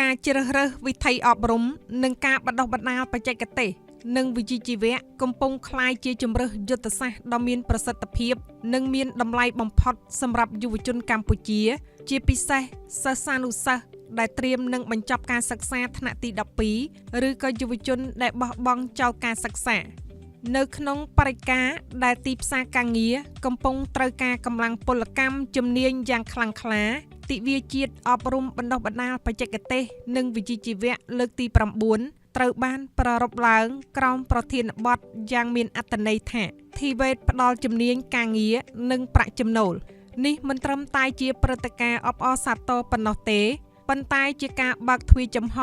ការជ្រើសរើសវិថីអប់រំនិងការបណ្ដុះបណ្ដាលបច្ចេកទេសនិងវិជ្ជាជីវៈកំពុងក្លាយជាជម្រើសយុទ្ធសាស្ត្រដ៏មានប្រសិទ្ធភាពនិងមានតម្លៃបំផុតសម្រាប់យុវជនកម្ពុជាជាពិសេសសិស្សានុសិស្សដែលត្រៀមនឹងបញ្ចប់ការសិក្សាថ្នាក់ទី12ឬក៏យុវជនដែលបោះបង់ចោលការសិក្សានៅក្នុងបរិយាកាសដែលទីផ្សារការងារកំពុងត្រូវការកម្លាំងពលកម្មជំនាញយ៉ាងខ្លាំងក្លាទិវាជាតិអប់រំបណ្ដុះបណ្ដាលបច្ចេកទេសនិងវិជ្ជាជីវៈលើកទី9ត្រូវបានប្រារព្ធឡើងក្រោមប្រធានបទយ៉ាងមានអត្ថន័យថា TVET ផ្ដល់ជំនាញការងារនិងប្រាក់ចំណូលនេះមិនត្រឹមតែជាព្រឹត្តិការណ៍អបអរសាទរប៉ុណ្ណោះទេប៉ុន្តែជាការបើកទ្វារចំហ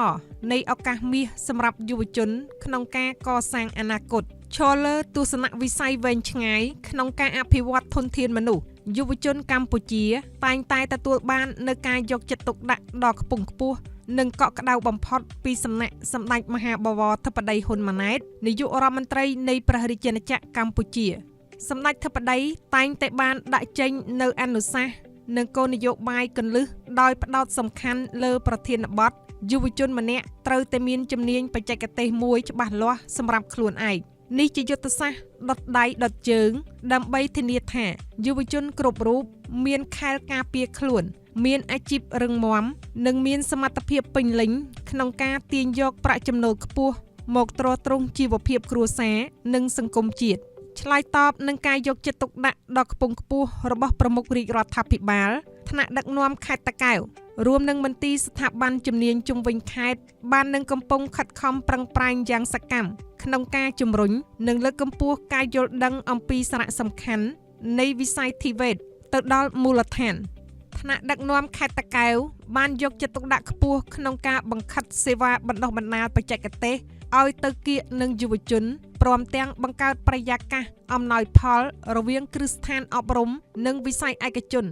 នៃឱកាសមាសសម្រាប់យុវជនក្នុងការកសាងអនាគតឈរលើទស្សនវិស័យវែងឆ្ងាយក្នុងការអភិវឌ្ឍធនធានមនុស្សយុវជនកម្ពុជាតែងតែទទួលបាននូវការយកចិត្តទុកដាក់ដ៏ខ្ពង់ខ្ពស់និងកក់ក្ដៅបំផុតពីសំណាក់សម្ដេចមហាបវរធិបតីហ៊ុនម៉ាណែតនាយករដ្ឋមន្ត្រីនៃព្រះរាជាណាចក្រកម្ពុជាសម្ដេចធិបតីតែងតែបានដាក់ចេញនូវអនុសាសន៍និងគោលនយោបាយគន្លឹះដោយផ្ដោតសំខាន់លើប្រធានបទយុវជនម្នាក់ត្រូវតែមានជំនាញបច្ចេកទេសមួយច្បាស់លាស់សម្រាប់ខ្លួនឯងនេះជាយុទ្ធសាស្ត្រដុតដៃដុតជើងដើម្បីធានាថាយុវជនគ្រប់រូបមានខែលការពារខ្លួនមានអាជីពរឹងមាំនិងមានសមត្ថភាពពេញលេញក្នុងការទាញយកប្រាក់ចំណូលខ្ពស់មកទ្រទ្រង់ជីវភាពគ្រួសារនិងសង្គមជាតិឆ្លើយតបនឹងការយកចិត្តទុកដាក់ដ៏ខ្ពង់ខ្ពស់របស់ប្រមុខរាជរដ្ឋាភិបាលថ្នាក់ដឹកនាំខេត្តតាកែវរួមនឹងមន្ទីរស្ថាប័នជំនាញជុំវិញខេត្តបាននឹងកំពុងខិតខំប្រឹងប្រែងយ៉ាងសកម្មក្នុងការជំរុញនិងលើកកម្ពស់ការយល់ដឹងអំពីសារៈសំខាន់នៃវិស័យ TVET ទៅដល់មូលដ្ឋានថ្នាក់ដឹកនាំខេត្តតាកែវបានយកចិត្តទុកដាក់ខ្ពស់ក្នុងការបង្ខិតសេវាបណ្ដុះបណ្ដាលបច្ចេកទេសឲ្យទៅគៀកនឹងយុវជនព្រមទាំងបង្កើតបរិយាកាសអំណោយផលរវាងគ្រឹះស្ថានអប់រំនិងវិស័យឯកជន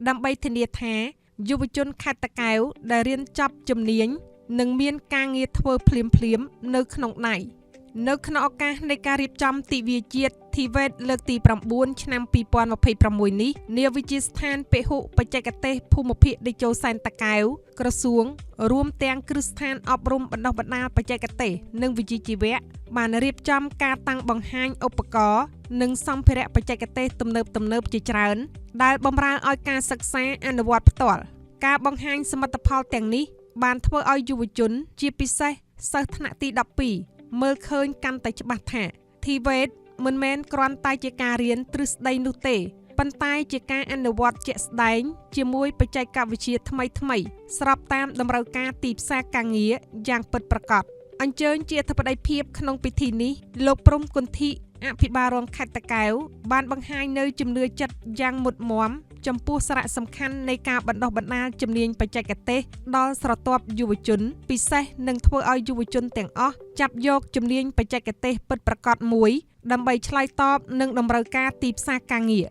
ដើម្បីធានាថាយុវជនខេត្តតាកែវដែលរៀនចប់ជំនាញនឹងមានការងារធ្វើភ្លាមៗនៅក្នុងដៃនៅក្នុងឱកាសនៃការរៀបចំទិវាជាតិ TVET លើកទី9ឆ្នាំ2026នេះនាវិទ្យាស្ថានពហុបច្ចេកទេសភូមិភាគតេជោសែនតាកែវក្រសួងរួមទាំងគ្រឹះស្ថានអប់រំបណ្ដុះបណ្ដាលបច្ចេកទេសនិងវិជ្ជាជីវៈបានរៀបចំការតាំងបង្ហាញឧបករណ៍និងសម្ភារៈបច្ចេកទេសទំនើបៗជាច្រើនដែលបម្រើឲ្យការសិក្សាអនុវត្តផ្ទាល់ការបង្ហាញសមិទ្ធផលទាំងនេះបានធ្វើឲ្យយុវជនជាពិសេសសិស្សថ្នាក់ទី12មើលឃើញកាន់តែច្បាស់ថា TVET មិនមែនគ្រាន់តែជាការរៀនទ្រឹស្ដីនោះទេប៉ុន្តែជាការអនុវត្តជាក់ស្ដែងជាមួយបច្ចេកវិទ្យាថ្មីៗស្របតាមតម្រូវការទីផ្សារការងារយ៉ាងពិតប្រាកដអញ្ជើញជាអធិបតីភាពក្នុងពិធីនេះលោកព្រំគុន្ធីអភិបាលរងខេត្តតាកែវបានបង្ហាញនៅជំនឿចិត្តយ៉ាងមុតមមចំពោះសារៈសំខាន់នៃការបណ្ដុះបណ្ដាលជំនាញបច្ចេកទេសដល់ស្រទាប់យុវជនពិសេសនឹងធ្វើឲ្យយុវជនទាំងអស់ចាប់យកជំនាញបច្ចេកទេសពិតប្រាកដមួយដើម្បីឆ្លើយតបនឹងតម្រូវការទីផ្សារការងារ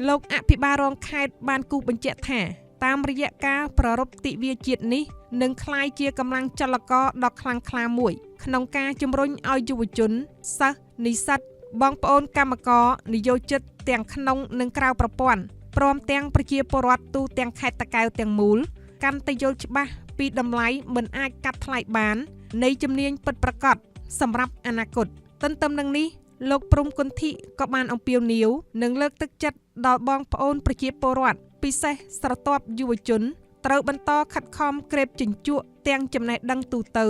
លោកអភិបាលរងខេត្តបានគូសបញ្ជាក់ថាតាមរយៈការប្រារព្ធទិវាជាតិនេះនឹងក្លាយជាកម្លាំងចលករដ៏ខ្លាំងក្លាមួយក្នុងការជំរុញឲ្យយុវជនសិស្សនិស្សិតបងប្អូនកម្មករនិយោជិតទាំងក្នុងនិងក្រៅប្រព័ន្ធព្រមទាំងប្រជាពលរដ្ឋទូទាំងខេត្តតាកែវទាំងមូលកាន់តែយល់ច្បាស់ពីតម្លៃមិនអាចកាត់ថ្លៃបាននៃជំនាញពិតប្រាកដសម្រាប់អនាគតទន្ទឹមនឹងនេះលោកព្រំគុន្ធីក៏បានអំពាវនាវនិងលើកទឹកចិត្តដល់បងប្អូនប្រជាពលរដ្ឋពិសេសស្រទាប់យុវជនត្រូវបន្តខិតខំក្រេបជញ្ជក់ទាំងចំណេះដឹងទូទៅ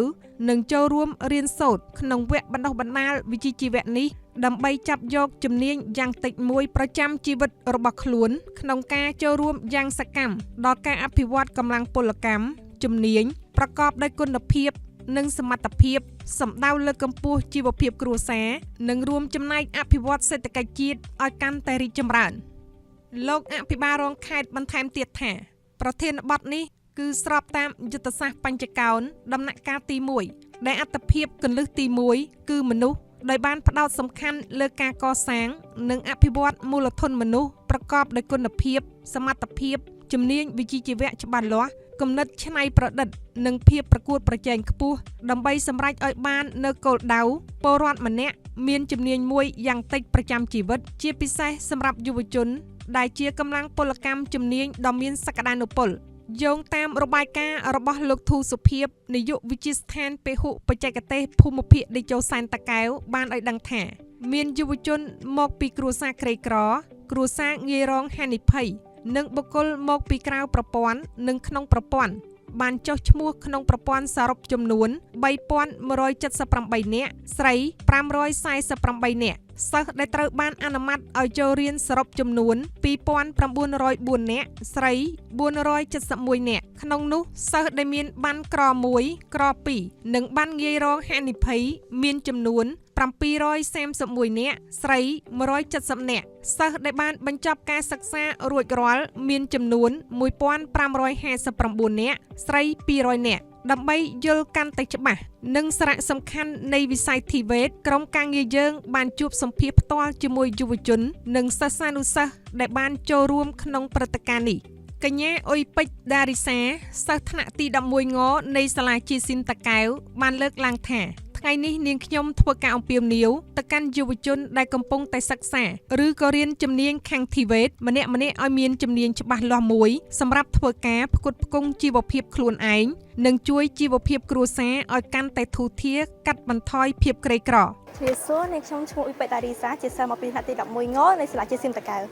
និងចូលរួមរៀនសូត្រក្នុងវគ្គបណ្ដុះបណ្ដាលវិជ្ជាជីវៈនេះដើម្បីចាប់យកជំនាញយ៉ាងតិចមួយប្រចាំជីវិតរបស់ខ្លួនក្នុងការចូលរួមយ៉ាងសកម្មដល់ការអភិវឌ្ឍកម្លាំងពលកម្មជំនាញប្រកបដោយគុណភាពនិងសមត្ថភាពសម្ដៅលើកកម្ពស់ជីវភាពគ្រួសារនិងរួមចំណែកអភិវឌ្ឍសេដ្ឋកិច្ចជាតិឲ្យកាន់តែរីកចម្រើនលោកអភិបាលរងខេត្តបន្ថែមទៀតថាប្រធានបទនេះគឺស្របតាមយុទ្ធសាស្ត្របញ្ចកោណដំណាក់កាលទី1ដែលអត្ថភាពគន្លឹះទី1គឺមនុស្សដោយបានផ្ដោតសំខាន់លើការកសាងនិងអភិវឌ្ឍមូលធនមនុស្សប្រកបដោយគុណភាពសមត្ថភាពជំនាញវិជ្ជាជីវៈច្បាស់លាស់គំនិតច្នៃប្រឌិតនិងភាពប្រកួតប្រជែងខ្ពស់ដើម្បីសម្រេចឲ្យបាននៅគោលដៅពលរដ្ឋម្នាក់មានជំនាញមួយយ៉ាងតិចប្រចាំជីវិតជាពិសេសសម្រាប់យុវជនដែលជាកម្លាំងពលកម្មជំនាញដ៏មានសក្តានុពល យោងតាមរបាយការណ៍របស់លោកធូសុភាពនាយកវិទ្យាស្ថានពហុបច្ចេកទេសភូមិភាគតេជោសែនតាកែវបានឲ្យដឹងថាមានយុវជនមកពីគ្រួសារក្រីក្រគ្រួសារងាយរងហានិភ័យនិងបុគ្គលមកពីក្រៅប្រព័ន្ធនិងក្នុងប្រព័ន្ធបានចុះឈ្មោះក្នុងប្រព័ន្ធសរុបចំនួន3178នាក់ស្រី548នាក់សិស្សដែលត្រូវបានអនុម័តឲ្យចូលរៀនសរុបចំនួន2904នាក់ស្រី471នាក់ក្នុងនោះសិស្សដែលមានប័ណ្ណក្រ1ក្រ2និងប័ណ្ណងាយរងហានិភ័យមានចំនួន731នាក់ស្រី170នាក់សិស្សដែលបានបញ្ចប់ការសិក្សារួចរាល់មានចំនួន1559នាក់ស្រី200នាក់ដើម្បីយល់កាន់តែច្បាស់និងសារៈសំខាន់នៃវិស័យ TVET ក្រុមការងារយើងបានជួបសម្ភាសផ្ទាល់ជាមួយយុវជននិងសិស្សានុសិស្សដែលបានចូលរួមក្នុងព្រឹត្តិការណ៍នេះកញ្ញាអ៊ុយពេជ្រដារីសាសិស្សថ្នាក់ទី11ងនៃសាលាជាស៊ីនតាកែវបានលើកឡើងថាថ្ងៃនេះនាងខ្ញុំធ្វើការអំពាវនាវទៅកាន់យុវជនដែលកំពុងតែសិក្សាឬក៏រៀនជំនាញខាង TVET ម្នាក់ៗឲ្យមានជំនាញច្បាស់លាស់មួយសម្រាប់ធ្វើការផ្គត់ផ្គង់ជីវភាពខ្លួនឯងនិងជួយជីវភាពគ្រួសារឲ្យកាន់តែធូរធារកាត់បន្ថយភាពក្រីក្រជំរាបសួរនាងខ្ញុំឈ្មោះអ៊ុយពេជ្រដារីសាជាសិស្សមកពីថ្នាក់ទី11ងនៃសាលាជាស៊ីនតាកែវ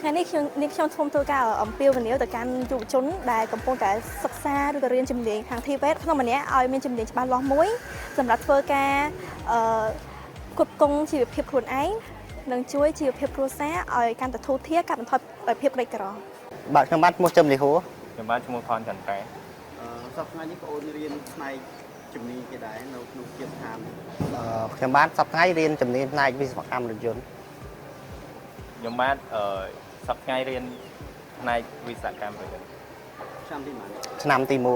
ថ្ងៃនេះនាងខ្ញុំធ្វើការអំពាវនាវទៅកាន់យុវជនដែលកំពុងតែសិក្សាឬក៏រៀនជំនាញខាង TVET ក្នុងម្នាក់ឲ្យមានជំនាញច្បាស់លាស់មួយសម្រាប់ធ្វើការគ្រប់គ្រងជីវភាពខ្លួនឯងនិងជួយជីវភាពគ្រួសារឲ្យកាន់តែធូរធារកាត់បន្ថយភាពក្រីក្របាទខ្ញុំបាទឈ្មោះចំលីហួរខ្ញុំបាទឈ្មោះផនចន្ទតែសប្តាហ៍នេះបងអូនរៀនផ្នែកជំនាញគេដែរនៅក្នុងជាស្ថានខ្ញុំបាទសប្តាហ៍រៀនជំនាញផ្នែកវិស្វកម្មរថយន្តខ្ញុំបាទសប្តាហ៍រៀនផ្នែកវិស្វកម្មរថយន្តឆ្នាំទី1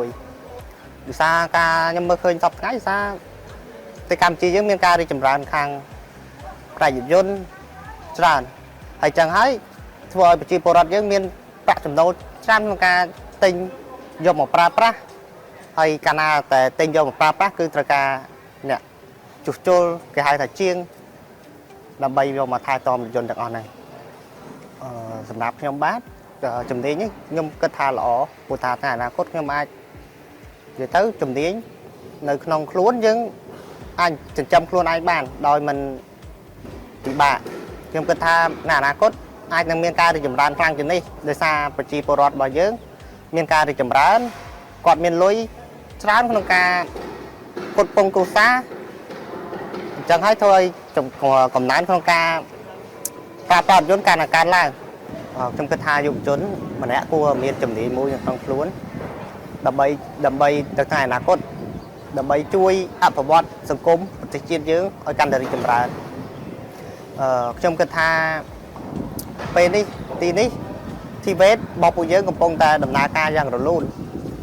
វិសាការខ្ញុំមើលឃើញសប្តាហ៍វិសាទៅកម្ពុជាយើងមានការរីកចម្រើនខាងប្រយោជន៍ច្រើនហើយចឹងហើយធ្វើឲ្យប្រជាពលរដ្ឋយើងមានប្រាក់ចំណូលច្រើនក្នុងការទិញយកមកប្រើប្រាស់ហើយកាលណាតែទិញយកមកប្រើប្រាស់គឺត្រូវការអ្នកជួសជុលគេហៅថាជាងដើម្បីយកមកថែទាំរថយន្តទាំងអស់ហ្នឹងសម្រាប់ខ្ញុំបាទជំនាញនេះខ្ញុំគិតថាល្អព្រោះថាថ្ងៃអនាគតខ្ញុំអាចនិយាយទៅជំនាញនៅក្នុងខ្លួនយើងអាចចិញ្ចឹមខ្លួនឯងបានដោយមិនពិបាកខ្ញុំគិតថានៅអនាគតអាចនឹងមានការរីកចម្រើនខ្លាំងជាងនេះដោយសារប្រជាពលរដ្ឋរបស់យើងមានការរីកចម្រើនគាត់មានលុយច្រើនក្នុងការផ្គត់ផ្គង់គ្រួសារអញ្ចឹងហើយធ្វើឲ្យកំណើនក្នុងការប្រើប្រាស់រថយន្តកាន់តែកើនឡើងខ្ញុំគិតថាយុវជនម្នាក់គួរមានជំនាញមួយក្នុងខ្លួនដើម្បីទៅថ្ងៃអនាគតដើម្បីជួយអភិវឌ្ឍសង្គមប្រទេសជាតិយើងឲ្យកាន់តែរីកចម្រើនខ្ញុំគិតថាពេលនេះទីនេះTVET របស់ពួកយើងកំពុងតែដំណើរការយ៉ាងរលូន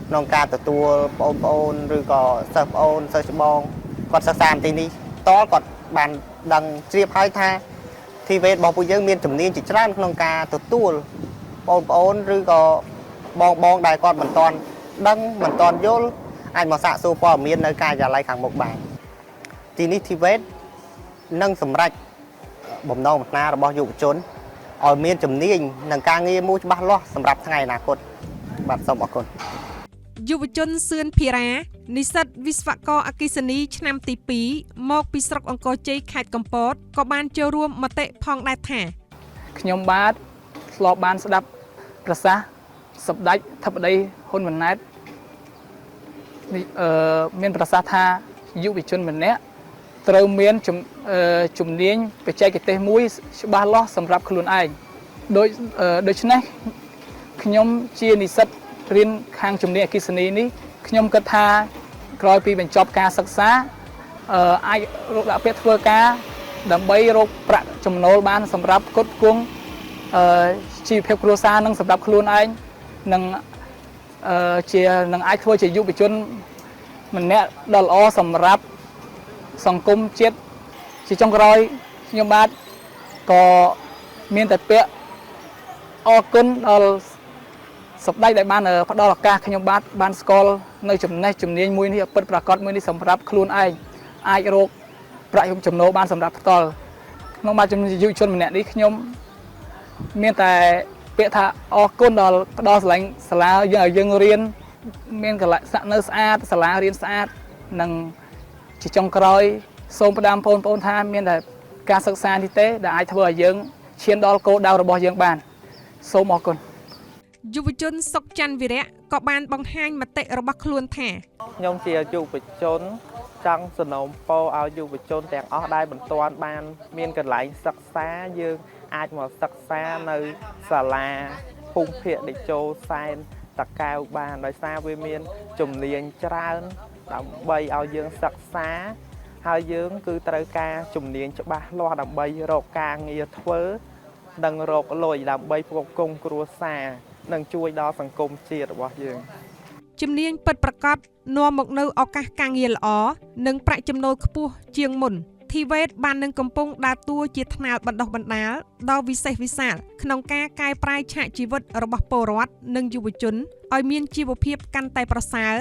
ក្នុងការទទួលបងប្អូនឬក៏សិស្សប្អូនសិស្សច្បងគាត់សិក្សាទីនេះតគាត់បានដឹងជ្រាបហើយថាTVET របស់ពួកយើងមានជំនាញជាច្រើនក្នុងការទទួលបងប្អូនឬក៏បងដែលគាត់មិនទាន់ដឹងមិនទាន់យល់អាចមកសាកសួរព័ត៌មាននៅការិយាល័យខាងមុខបានទីនេះTVETនឹងសម្រេចបំណងប្រាថ្នារបស់យុវជនឲ្យមានជំនាញនិងការងារមួយច្បាស់លាស់សម្រាប់ថ្ងៃអនាគតបាទសូមអរគុណយុវជនសឿនភីរ៉ានិស្សិតវិស្វករអគ្គិសនីឆ្នាំទី2មកពីស្រុកអង្គរជ័យខេត្តកំពតក៏បានចូលរួមមតិផងដែរថាខ្ញុំបាទធ្លាប់បានស្ដាប់ប្រសាសន៍សម្ដេចធិបតីហ៊ុនម៉ាណែតមានប្រសាសន៍ថាយុវជនម្នាក់ត្រូវមានជំនាញបច្ចេកទេសមួយច្បាស់លាស់សម្រាប់ខ្លួនឯងដូច្នេះខ្ញុំជានិស្សិតរៀនខាងជំនាញអគ្គិសនីនេះខ្ញុំគិតថាក្រោយពីបញ្ចប់ការសិក្សាអាចរកដាក់ពាក្យធ្វើការដើម្បីរកប្រាក់ចំណូលបានសម្រាប់ផ្គត់ផ្គង់ជីវភាពគ្រួសារនិងសម្រាប់ខ្លួនឯងនិងអាចធ្វើជាយុវជនម្នាក់ដ៏ល្អសម្រាប់សង្គមជាតិជាចុងក្រោយខ្ញុំបាទក៏មានតែពាក្យអរគុណដល់សម្ដេចដែលបានផ្ដល់ឱកាសខ្ញុំបាទបានស្គាល់នៅចំណេះជំនាញមួយនេះពិតប្រាកដមួយនេះសម្រាប់ខ្លួនឯងអាចរកប្រាក់ចំណូលបានសម្រាប់ផ្ទាល់ក្នុងបាទជំនាញយុវជនម្នាក់នេះខ្ញុំមានតែ ពាក្យថាអរគុណដល់ផ្ដល់ស្រឡាញ់សាលាយើងរៀនមានកន្លែងសាក់នៅស្អាតសាលារៀនស្អាតនិងជាចុងក្រោយសូមផ្ដាំបងប្អូនថាមានតែការសិក្សានេះទេដែលអាចធ្វើឲ្យយើងឈានដល់គោលដៅរបស់យើងបានសូមអរគុណ យុវជនសុកច័ន្ទវីរៈក៏បានបង្ហាញមតិរបស់ខ្លួនថា ខ្ញុំជាយុវជនចង់សនំពោឲ្យយុវជនទាំងអស់ដែលមិនទាន់បានមានកន្លែងសិក្សាយើងអាចមកសិក្សានៅសាលាភូមិភាគតេជោសែនតាកែវបានដោយសារវាមានជំនាញច្រើនដើម្បីឲ្យយើងសិក្សាហើយយើងគឺត្រូវការជំនាញច្បាស់លាស់ដើម្បីរកការងារធ្វើនិងរកលុយដើម្បីផ្គត់ផ្គង់គ្រួសារនិងជួយដល់សង្គមជាតិរបស់យើង ជំនាញពិតប្រាកដនាំមកនៅឱកាសការងារល្អនិងប្រាក់ចំណូលខ្ពស់ជាងមុន TVET បាននឹងកំពុងដើរតួជាថ្នាលបណ្ដុះបណ្ដាលដ៏វិសេសវិសាលក្នុងការកែប្រែឆាកជីវិតរបស់ពលរដ្ឋនិងយុវជនឲ្យមានជីវភាពកាន់តែប្រសើរ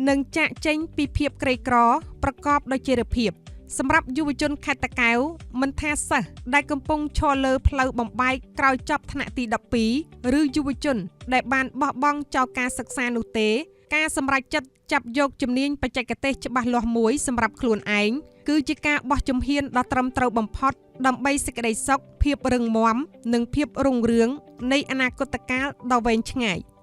និងចាកចេញពីភាពក្រីក្រប្រកបដោយចីរភាពសម្រាប់យុវជនខេត្តតាកែវមិនថាសិស្សដែលកំពុងឈរលើផ្លូវបំបែកក្រោយចប់ថ្នាក់ទី 12 ឬយុវជនដែលបានបោះបង់ចោលការសិក្សានោះទេការសម្រេចចិត្តចាប់យកជំនាញបច្ចេកទេសច្បាស់លាស់មួយសម្រាប់ខ្លួនឯងគឺជាការបោះជំហានដ៏ត្រឹមត្រូវបំផុតដើម្បីសេចក្តីសុខភាពរឹងមាំនិងភាពរុងរឿងនៃអនាគតកាលដ៏វែងឆ្ងាយ។